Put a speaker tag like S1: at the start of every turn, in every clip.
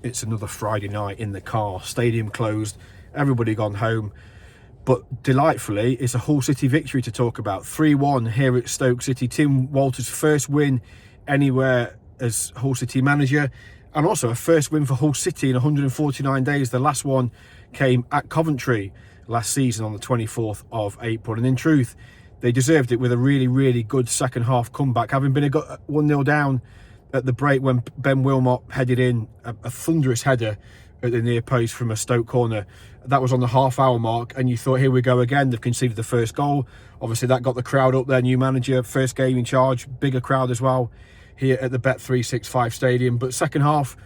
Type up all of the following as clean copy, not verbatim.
S1: it's another Friday night in the car, stadium closed, everybody gone home. But delightfully, it's a Hull City victory to talk about. 3-1 here at Stoke City. Tim Walter's first win anywhere as Hull City manager, and also a first win for Hull City in 149 days. The last one came at Coventry last season on the 24th of April. And in truth, they deserved it with a really, really good second half comeback, having been 1-0 down at the break when Ben Wilmot headed in a thunderous header at the near post from a Stoke corner. That was on the half-hour mark, and you thought, here we go again. They've conceded the first goal. Obviously, that got the crowd up there. New manager, first game in charge, bigger crowd as well here at the Bet365 Stadium. But second half,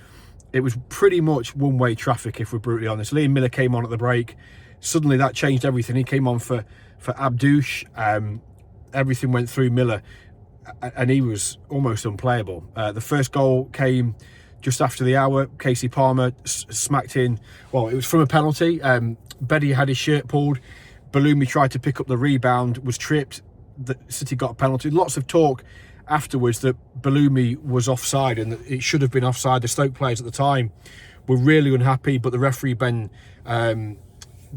S1: it was pretty much one-way traffic, if we're brutally honest. Liam Miller came on at the break. Suddenly, that changed everything. He came on for Abdouche. Everything went through Miller, and he was almost unplayable. The first goal came just after the hour. Casey Palmer smacked in, well, it was from a penalty. Beddy had his shirt pulled. Balumi tried to pick up the rebound, was tripped. The City got a penalty. Lots of talk afterwards that Balumi was offside and that it should have been offside. The Stoke players at the time were really unhappy, but the referee Ben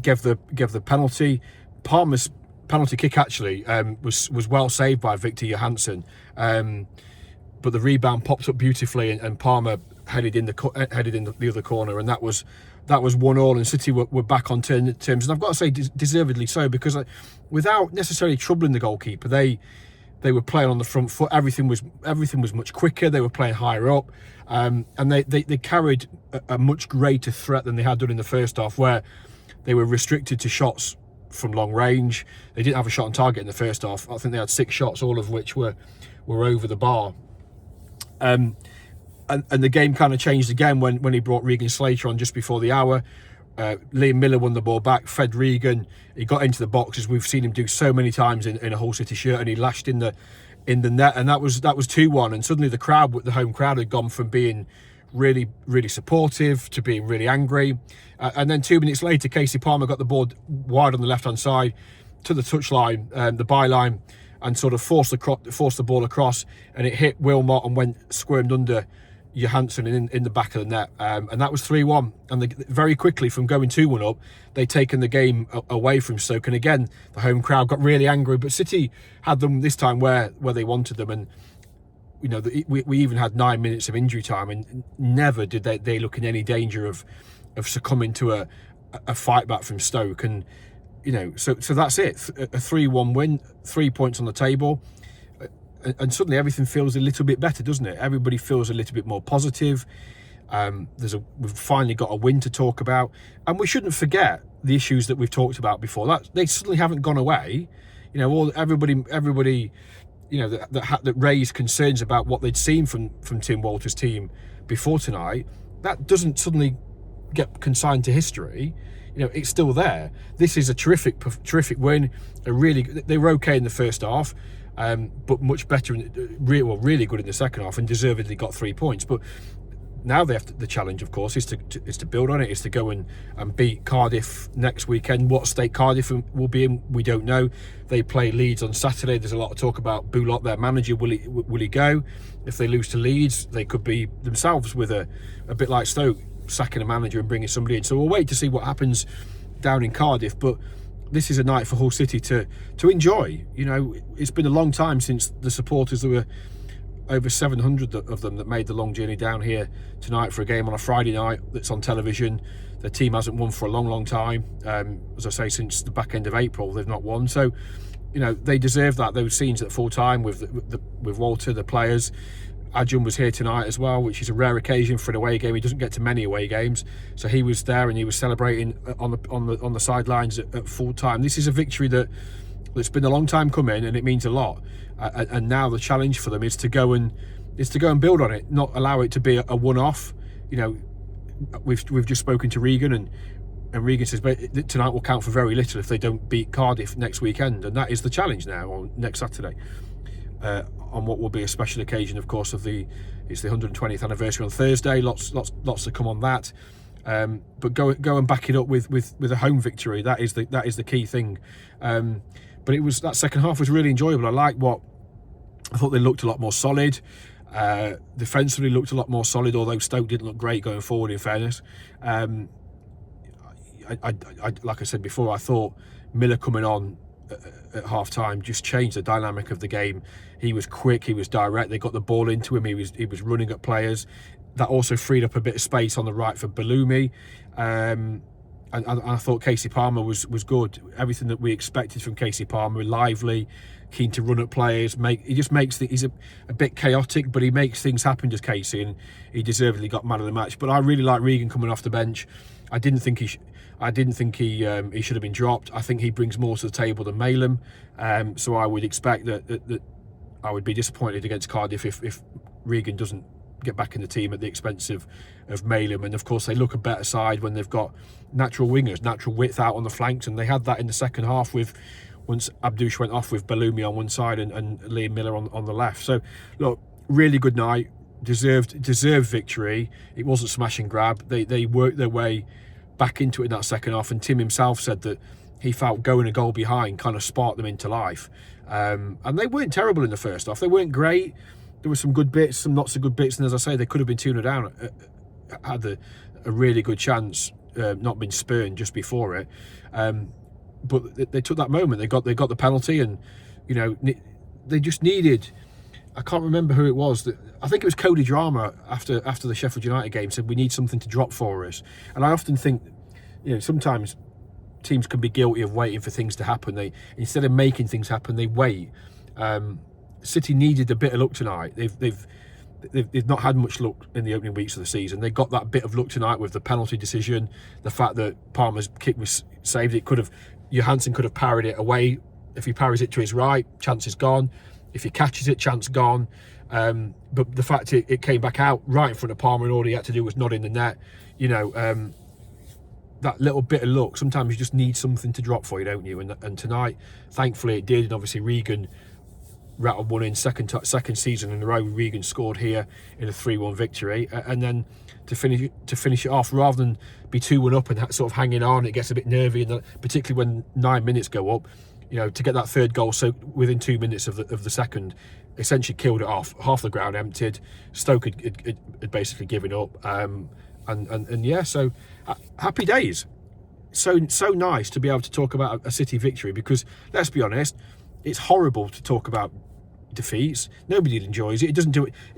S1: gave the penalty. Palmer's penalty kick actually was well saved by Victor Johansson, but the rebound popped up beautifully, and Palmer headed in the other corner, and that was 1-1, and City were back on terms. And I've got to say, deservedly so, because without necessarily troubling the goalkeeper, they were playing on the front foot. Everything was much quicker. They were playing higher up, and they carried a much greater threat than they had done in the first half, where they were restricted to shots from long range. They didn't have a shot on target in the first half. I think they had 6 shots, all of which were over the bar. And the game kind of changed again when he brought Regan Slater on just before the hour. Liam Miller won the ball back, fed Regan. He got into the box, as we've seen him do so many times in a Hull City shirt, and he lashed in the net, and that was 2-1. And suddenly the home crowd had gone from being really, really supportive to being really angry. And then 2 minutes later, Casey Palmer got the ball wide on the left-hand side to the touchline, the byline, and sort of forced the ball across, and it hit Wilmot and squirmed under Johansson in the back of the net, and that was 3-1. And very quickly, from going 2-1 up, they'd taken the game away from Stoke, and again the home crowd got really angry. But City had them this time where they wanted them, and you know, we even had 9 minutes of injury time, and never did they look in any danger of succumbing to a fight back from Stoke. And you know, so that's it, a 3-1 win, 3 points on the table. And suddenly everything feels a little bit better, doesn't it? Everybody feels a little bit more positive. We've finally got a win to talk about, and we shouldn't forget the issues that we've talked about before. That they suddenly haven't gone away. You know, everybody, you know, that raised concerns about what they'd seen from Tim Walter's team before tonight. That doesn't suddenly get consigned to history. You know, it's still there. This is a terrific win. They were okay in the first half. But much better, really good in the second half, and deservedly got 3 points. But now they have the challenge, of course, is to build on it, is to go and beat Cardiff next weekend. What state Cardiff will be in, we don't know. They play Leeds on Saturday. There's a lot of talk about Bullock, their manager. Will he go? If they lose to Leeds, they could be themselves with a bit like Stoke, sacking a manager and bringing somebody in. So we'll wait to see what happens down in Cardiff. But this is a night for Hull City to enjoy. You know, it's been a long time since the supporters, there were over 700 of them that made the long journey down here tonight for a game on a Friday night that's on television. The team hasn't won for a long time. As I say, since the back end of April, they've not won. So, you know, they deserve that. Those scenes at full time with Walter, the players. Adjun was here tonight as well, which is a rare occasion for an away game. He doesn't get to many away games, so he was there and he was celebrating on the sidelines at full time. This is a victory that's been a long time coming, and it means a lot. And now the challenge for them is to go and build on it, not allow it to be a one-off. You know, we've just spoken to Regan, and Regan says, but tonight will count for very little if they don't beat Cardiff next weekend, and that is the challenge now, or next Saturday. On what will be a special occasion, of course, it's the 120th anniversary on Thursday. Lots to come on that. But go and back it up with a home victory. That is the key thing. But that second half was really enjoyable. I thought they looked a lot more solid. Defensively looked a lot more solid, although Stoke didn't look great going forward, in fairness. Like I said before, I thought Miller coming on at half time just changed the dynamic of the game. He was quick, he was direct, they got the ball into him, he was running at players. That also freed up a bit of space on the right for Balumi. And I thought Casey Palmer was good. Everything that we expected from Casey Palmer: lively, keen to run at players. He just makes he's a bit chaotic, but he makes things happen. Just Casey, and he deservedly got man of the match. But I really like Regan coming off the bench. I didn't think he should have been dropped. I think he brings more to the table than Malem. So I would expect that I would be disappointed against Cardiff if Regan doesn't get back in the team at the expense of Malem. And of course they look a better side when they've got natural wingers, natural width out on the flanks, and they had that in the second half with once Abdouche went off with Balumi on one side and Liam Miller on the left. So look, really good night, deserved victory. It wasn't smash and grab. They worked their way back into it in that second half, and Tim himself said that he felt going a goal behind kind of sparked them into life. And they weren't terrible in the first half. They weren't great. There were some good bits, some not so good bits, and as I say, they could have been 2-0 down, had a really good chance, not been spurned just before it. But they took that moment. They got the penalty, and you know they just needed. I can't remember who it was. I think it was Cody Drama after the Sheffield United game said we need something to drop for us. And I often think, sometimes teams can be guilty of waiting for things to happen. They, instead of making things happen, they wait. City needed a bit of luck tonight. They've not had much luck in the opening weeks of the season. They got that bit of luck tonight with the penalty decision, the fact that Palmer's kick was saved. Johansson could have parried it away. If he parries it to his right, chance is gone. If he catches it, chance gone. But the fact it came back out right in front of Palmer, and all he had to do was nod in the net. That little bit of luck, sometimes you just need something to drop for you, don't you? And tonight, thankfully, it did. And obviously, Regan rattled one in second season in a row. Regan scored here in a 3-1 victory, and then to finish it off, rather than be 2-1 up and sort of hanging on, it gets a bit nervy, and particularly when 9 minutes go up. To get that third goal so within 2 minutes of the second, essentially killed it off. Half the ground emptied. Stoke had basically given up, and yeah, so happy days. So nice to be able to talk about a City victory, because let's be honest, it's horrible to talk about defeats. Nobody enjoys it. It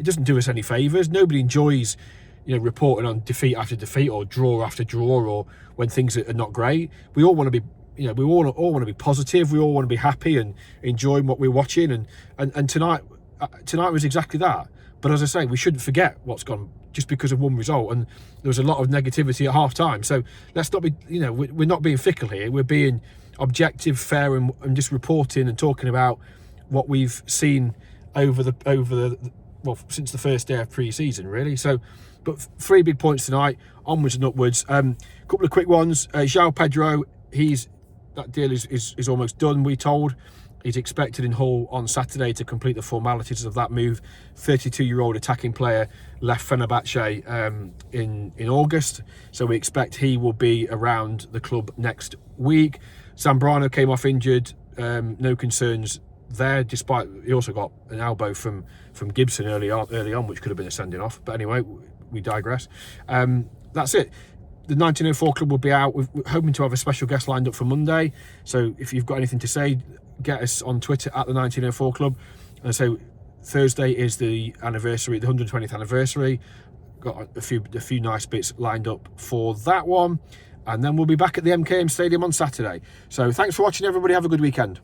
S1: doesn't do us any favours. Nobody enjoys reporting on defeat after defeat, or draw after draw, or when things are not great. We all want to be we all want to be positive. We all want to be happy and enjoying what we're watching. And tonight was exactly that. But as I say, we shouldn't forget what's gone just because of one result. And there was a lot of negativity at half time. So let's not be, we're not being fickle here. We're being objective, fair, and just reporting and talking about what we've seen over the since the first day of pre-season, really. So, but 3 big points tonight, onwards and upwards. Couple of quick ones. João Pedro, that deal is almost done, we're told. He's expected in Hull on Saturday to complete the formalities of that move. 32-year-old attacking player left Fenerbahce in August, so we expect he will be around the club next week. Zambrano came off injured, no concerns there, despite he also got an elbow from Gibson early on, which could have been a sending off. But anyway, we digress. That's it. The 1904 Club will be out. We're hoping to have a special guest lined up for Monday. So if you've got anything to say, get us on Twitter at the 1904 Club. And so Thursday is the anniversary, the 120th anniversary. Got a few nice bits lined up for that one. And then we'll be back at the MKM Stadium on Saturday. So thanks for watching, everybody. Have a good weekend.